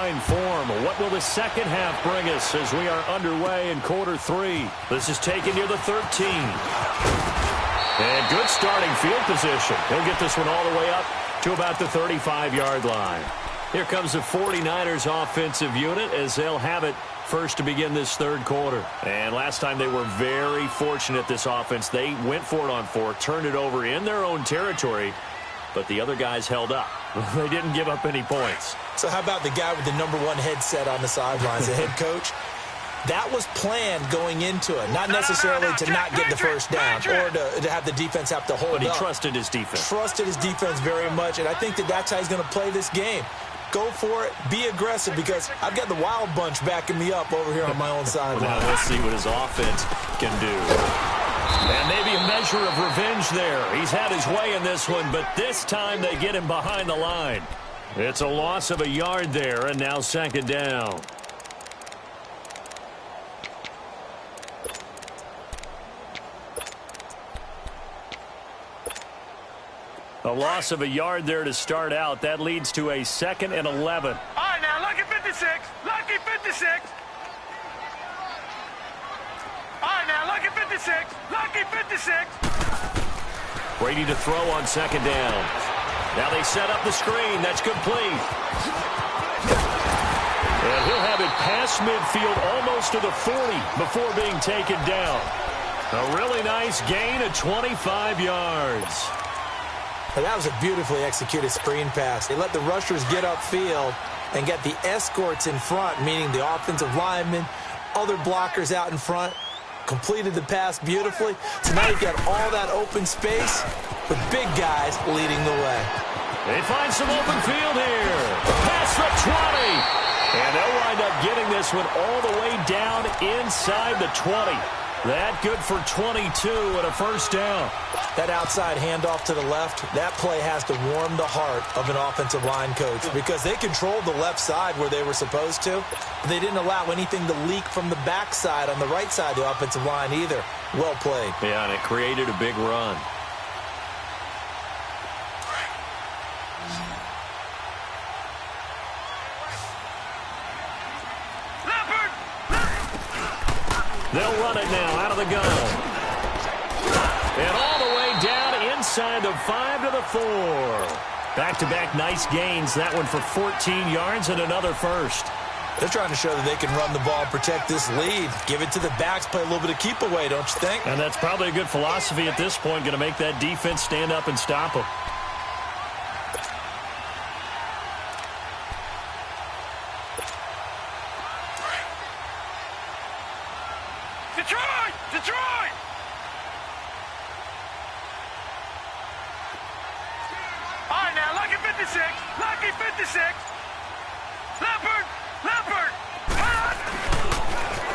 fine form. What will the second half bring us as we are underway in quarter 3? This is taken near the 13. And good starting field position. He'll get this one all the way up to about the 35-yard line. Here comes the 49ers offensive unit as they'll have it first to begin this third quarter. And last time they were very fortunate, this offense. They went for it on 4, turned it over in their own territory, but the other guys held up. They didn't give up any points. So how about the guy with the #1 headset on the sidelines, the head coach? That was planned going into it, not necessarily to not get the first down or to have the defense have to hold up. But he trusted his defense. Trusted his defense very much, and I think that's how he's going to play this game. Go for it. Be aggressive, because I've got the wild bunch backing me up over here on my own sideline. Well, we'll see what his offense can do. And maybe a measure of revenge there. He's had his way in this one, but this time they get him behind the line. It's a loss of a yard there, and now second down. A loss of a yard there to start out. That leads to a 2nd and 11. All right, now, lucky 56. Lucky 56. All right, now, lucky 56. Lucky 56. Brady to throw on second down. Now they set up the screen. That's complete. And he'll have it past midfield almost to the 40 before being taken down. A really nice gain of 25 yards. But that was a beautifully executed screen pass. They let the rushers get upfield and get the escorts in front, meaning the offensive linemen, other blockers out in front, completed the pass beautifully. So now you've got all that open space with big guys leading the way. They find some open field here. Past the 20. And they'll wind up getting this one all the way down inside the 20. That good for 22 and a first down. That outside handoff to the left, that play has to warm the heart of an offensive line coach, because they controlled the left side where they were supposed to. But they didn't allow anything to leak from the backside on the right side of the offensive line either. Well played. Yeah, and it created a big run. They'll run it now out of the gun. And all the way down inside the 5 to the 4. Back-to-back nice gains. That one for 14 yards and another first. They're trying to show that they can run the ball and protect this lead. Give it to the backs, play a little bit of keep away, don't you think? And that's probably a good philosophy at this point. Going to make that defense stand up and stop them. Detroit! Detroit! All right, now, lucky 56. Lucky 56. Leopard! Leopard!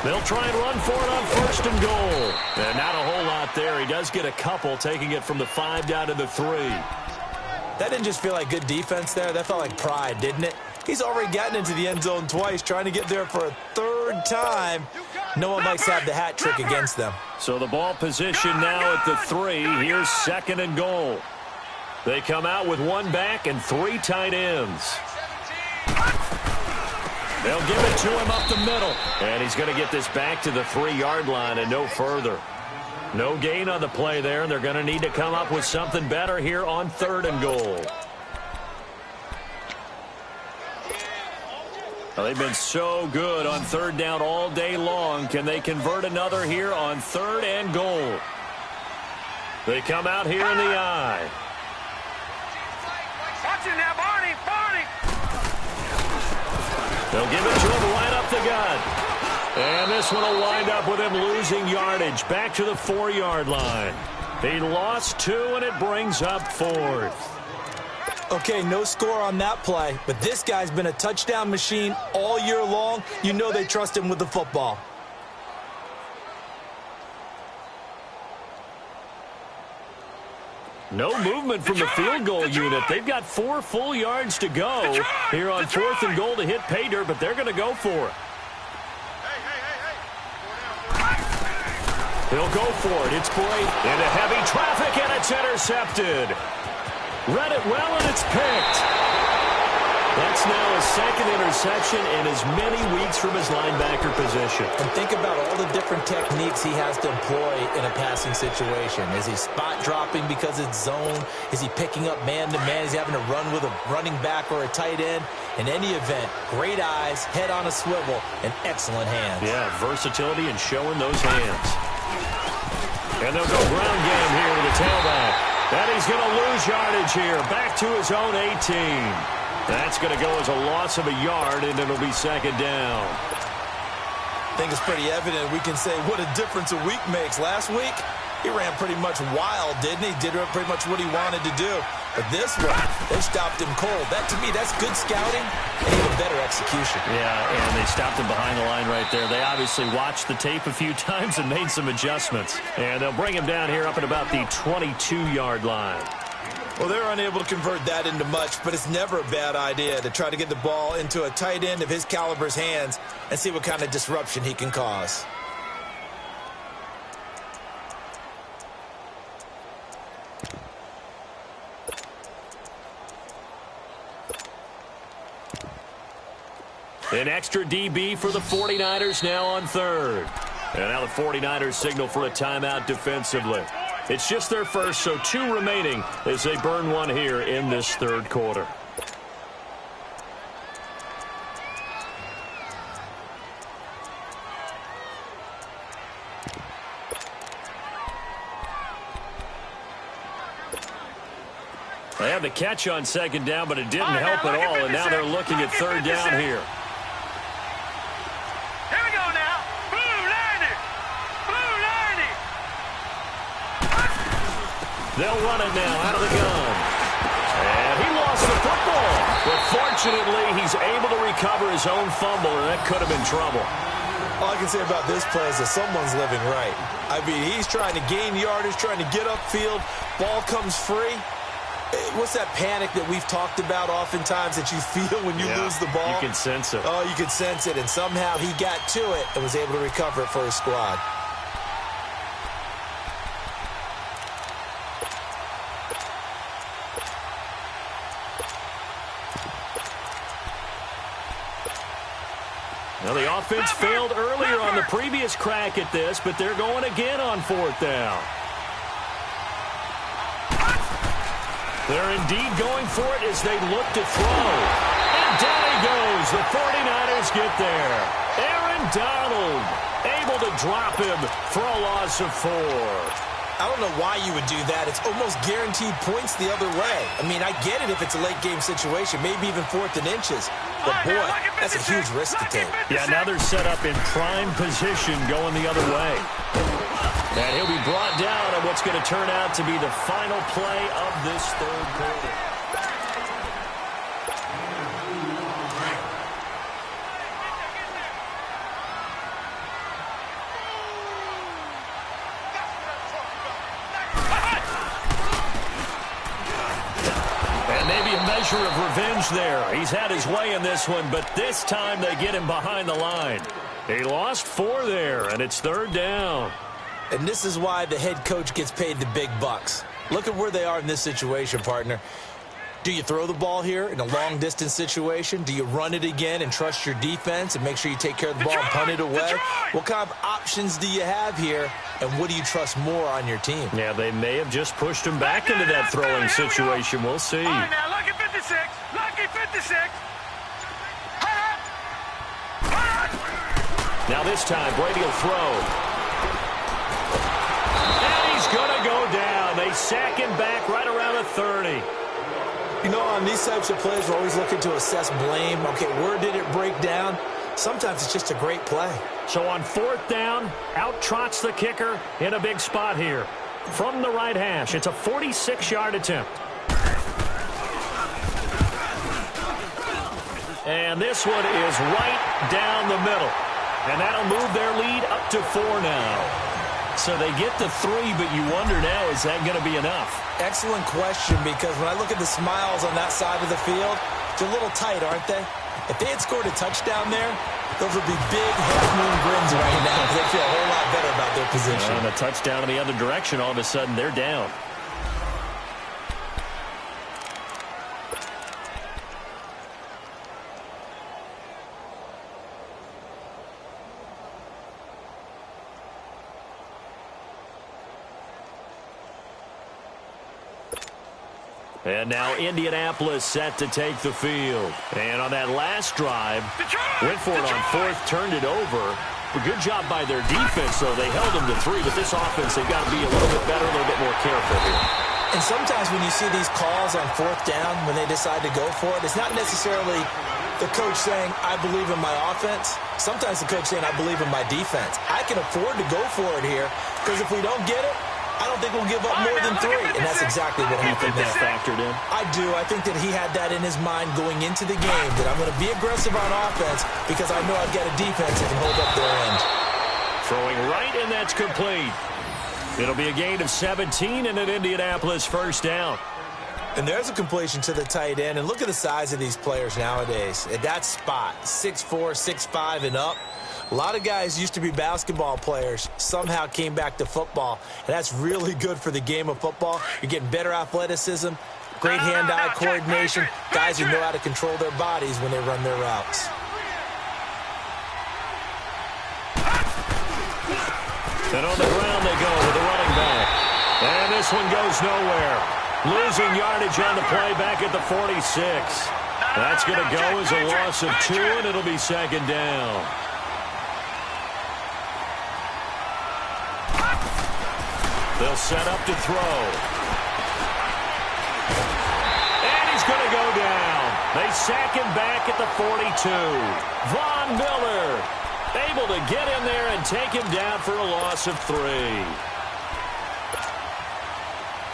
They'll try and run for it on 1st and goal. And not a whole lot there. He does get a couple, taking it from the 5 down to the 3. That didn't just feel like good defense there. That felt like pride, didn't it? He's already gotten into the end zone twice, trying to get there for a 3rd time. No one likes to have the hat trick against them. So the ball position now at the 3. Here's 2nd and goal. They come out with 1 back and 3 tight ends. They'll give it to him up the middle. And he's going to get this back to the 3-yard line and no further. No gain on the play there. They're going to need to come up with something better here on 3rd and goal. Well, they've been so good on 3rd down all day long. Can they convert another here on 3rd and goal? They come out here in the eye. Watch it now, Barney! Barney! They'll give it to him right up the gut. And this one will wind up with him losing yardage back to the 4-yard line. He lost 2, and it brings up 4th. Okay, no score on that play, but this guy's been a touchdown machine all year long. You know they trust him with the football. No movement from the field goal unit. They've got 4 full yards to go here on 4th and goal to hit pay dirt, but they're going to go for it. He'll go for it. It's Brady into heavy traffic, and it's intercepted. Read it well, and it's picked. That's now his second interception in as many weeks from his linebacker position. And think about all the different techniques he has to employ in a passing situation. Is he spot dropping because it's zone? Is he picking up man-to-man? Is he having to run with a running back or a tight end? In any event, great eyes, head on a swivel, and excellent hands. Yeah, versatility and showing those hands. And they'll go ground game here to the tailback. And he's going to lose yardage here. Back to his own 18. That's going to go as a loss of a yard, and it'll be second down. I think it's pretty evident we can say what a difference a week makes. Last week, he ran pretty much wild, didn't he? Did pretty much what he wanted to do. But this one, they stopped him cold. That, to me, that's good scouting and even better execution. Yeah, and they stopped him behind the line right there. They obviously watched the tape a few times and made some adjustments. And they'll bring him down here up at about the 22-yard line. Well, they're unable to convert that into much, but it's never a bad idea to try to get the ball into a tight end of his caliber's hands and see what kind of disruption he can cause. An extra DB for the 49ers now on third. And now the 49ers signal for a timeout defensively. It's just their first, so 2 remaining as they burn one here in this third quarter. They had the catch on second down, but it didn't help at all, and now they're looking at third down here. Here we go now. Blue Liney. Blue Liney. They'll run it now out of the gun. And he lost the football. But fortunately, he's able to recover his own fumble, and that could have been trouble. All I can say about this play is that someone's living right. I mean, he's trying to gain yardage, trying to get upfield. Ball comes free. What's that panic that we've talked about oftentimes that you feel when you lose the ball? You can sense it. Oh, you can sense it. And somehow he got to it and was able to recover it for his squad. Now, the offense failed earlier on the previous crack at this, but they're going again on fourth down. They're indeed going for it as they look to throw. And down he goes. The 49ers get there. Aaron Donald able to drop him for a loss of 4. I don't know why you would do that. It's almost guaranteed points the other way. I mean, I get it if it's a late game situation, maybe even 4th and inches. But, boy, that's a huge risk to take. Yeah, now they're set up in prime position going the other way. And he'll be brought down on what's going to turn out to be the final play of this third quarter. And maybe a measure of revenge there. He's had his way in this one, but this time they get him behind the line. He lost 4 there, and it's third down. And this is why the head coach gets paid the big bucks. Look at where they are in this situation, partner. Do you throw the ball here in a long-distance situation? Do you run it again and trust your defense and make sure you take care of the ball and punt it away? What kind of options do you have here, and what do you trust more on your team? Yeah, they may have just pushed him back into that throwing situation. We'll see. All right, now, lucky 56. Lucky 56. Now this time, Brady will throw. And he's going to go down. They sack him back right around the 30. You know, on these types of plays, we're always looking to assess blame. Okay, where did it break down? Sometimes it's just a great play. So on fourth down, out trots the kicker in a big spot here. From the right hash, it's a 46-yard attempt. And this one is right down the middle. And that'll move their lead up to 4 now. So they get to 3, but you wonder now, is that going to be enough? Excellent question, because when I look at the smiles on that side of the field, they're a little tight, aren't they? If they had scored a touchdown there, those would be big half-moon grins right now because they feel a whole lot better about their position. And a touchdown in the other direction, all of a sudden they're down. And now Indianapolis set to take the field. And on that last drive, went for it on fourth, turned it over. A good job by their defense, though. They held them to 3, but this offense, they've got to be a little bit better, a little bit more careful here. And sometimes when you see these calls on fourth down, when they decide to go for it, it's not necessarily the coach saying, I believe in my offense. Sometimes the coach saying, I believe in my defense. I can afford to go for it here, because if we don't get it, I don't think we'll give up more than 3, and that's exactly what happened there. Factored in? I do. I think that he had that in his mind going into the game, that I'm going to be aggressive on offense because I know I've got a defense that can hold up their end. Throwing right, and that's complete. It'll be a gain of 17 and an Indianapolis first down. And there's a completion to the tight end, and look at the size of these players nowadays. At that spot, 6'4", 6'5", and up. A lot of guys used to be basketball players, somehow came back to football, and that's really good for the game of football. You're getting better athleticism, great hand-eye coordination, guys who know how to control their bodies when they run their routes. And on the ground they go with the running back. And this one goes nowhere. Losing yardage on the play back at the 46. That's going to go as a loss of 2, and it'll be second down. They'll set up to throw. And he's going to go down. They sack him back at the 42. Von Miller able to get in there and take him down for a loss of 3.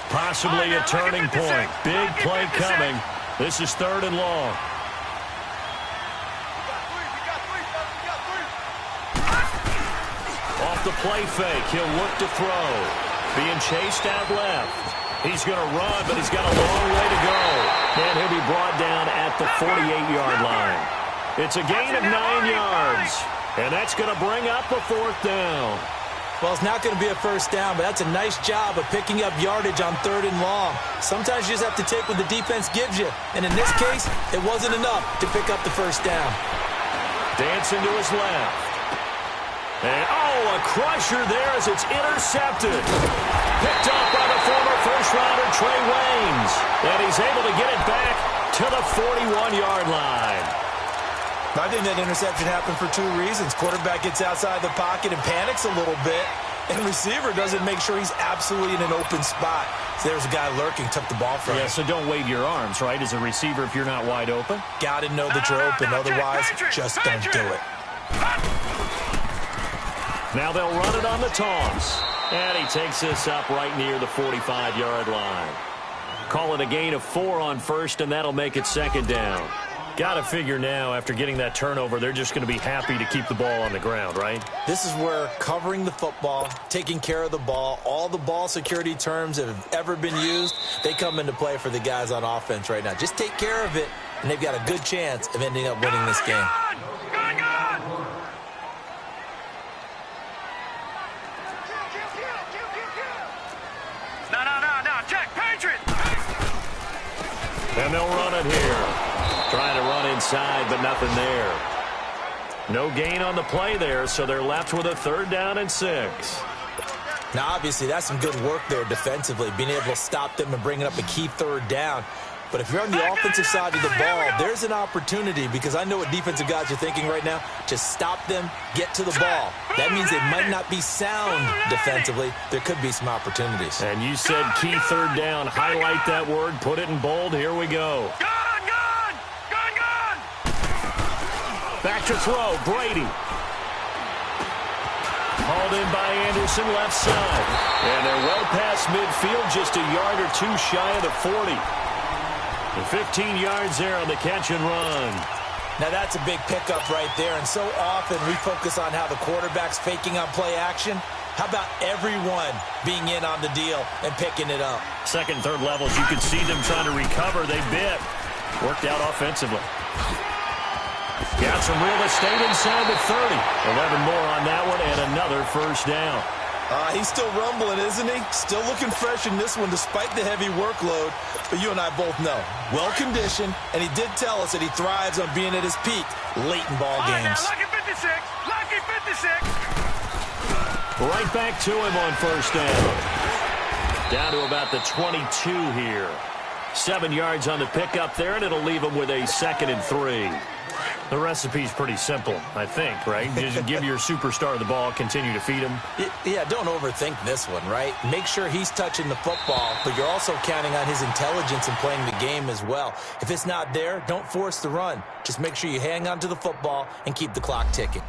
Possibly a turning point. Big play coming. This is 3rd and long. Off the play fake, he'll look to throw. Being chased out left. He's going to run, but he's got a long way to go. And he'll be brought down at the 48-yard line. It's a gain of 9 yards. And that's going to bring up a 4th down. Well, it's not going to be a first down, but that's a nice job of picking up yardage on 3rd and long. Sometimes you just have to take what the defense gives you. And in this case, it wasn't enough to pick up the first down. Dancing to his left. And, a crusher there as it's intercepted. Picked off by the former first-rounder Trey Waynes. And he's able to get it back to the 41-yard line. I think that interception happened for 2 reasons. Quarterback gets outside the pocket and panics a little bit, and receiver doesn't make sure he's absolutely in an open spot. So there's a guy lurking, took the ball from him. Yeah, so don't wave your arms, right, as a receiver if you're not wide open. Got to know that you're open. Otherwise, just don't do it. Now they'll run it on the toss. And he takes this up right near the 45-yard line. Call it a gain of 4 on first, and that'll make it second down. Got to figure now, after getting that turnover, they're just going to be happy to keep the ball on the ground, right? This is where covering the football, taking care of the ball, all the ball security terms that have ever been used, they come into play for the guys on offense right now. Just take care of it, and they've got a good chance of ending up winning this game. No, Jack, Patriot! And they'll run it here. Trying to run inside, but nothing there. No gain on the play there, so they're left with a 3rd down and 6. Now, obviously, that's some good work there defensively, being able to stop them and bringing up a key 3rd down. But if you're on the offensive side of the ball, there's an opportunity, because I know what defensive guys are thinking right now. Just stop them, get to the ball. That means they might not be sound defensively. There could be some opportunities. And you said key 3rd down. Highlight that word, put it in bold. Here we go. Back to throw, Brady. Hauled in by Anderson, left side. And they're well past midfield, just a yard or 2 shy of the 40. And 15 yards there on the catch and run. Now that's a big pickup right there, and so often we focus on how the quarterback's faking on play action. How about everyone being in on the deal and picking it up? Second, third levels, you could see them trying to recover. They bit. Worked out offensively. Got some real estate inside the 30. 11 more on that one, and another first down. He's still rumbling, isn't he? Still looking fresh in this one despite the heavy workload. But you and I both know, well-conditioned, and he did tell us that he thrives on being at his peak late in ball games. Lucky 56! Lucky 56! Right back to him on first down. Down to about the 22 here. 7 yards on the pickup there, and it'll leave them with a 2nd and 3. The recipe's pretty simple, I think, right? Just give your superstar the ball, continue to feed him. Yeah, don't overthink this one, right? Make sure he's touching the football, but you're also counting on his intelligence in playing the game as well. If it's not there, don't force the run. Just make sure you hang on to the football and keep the clock ticking.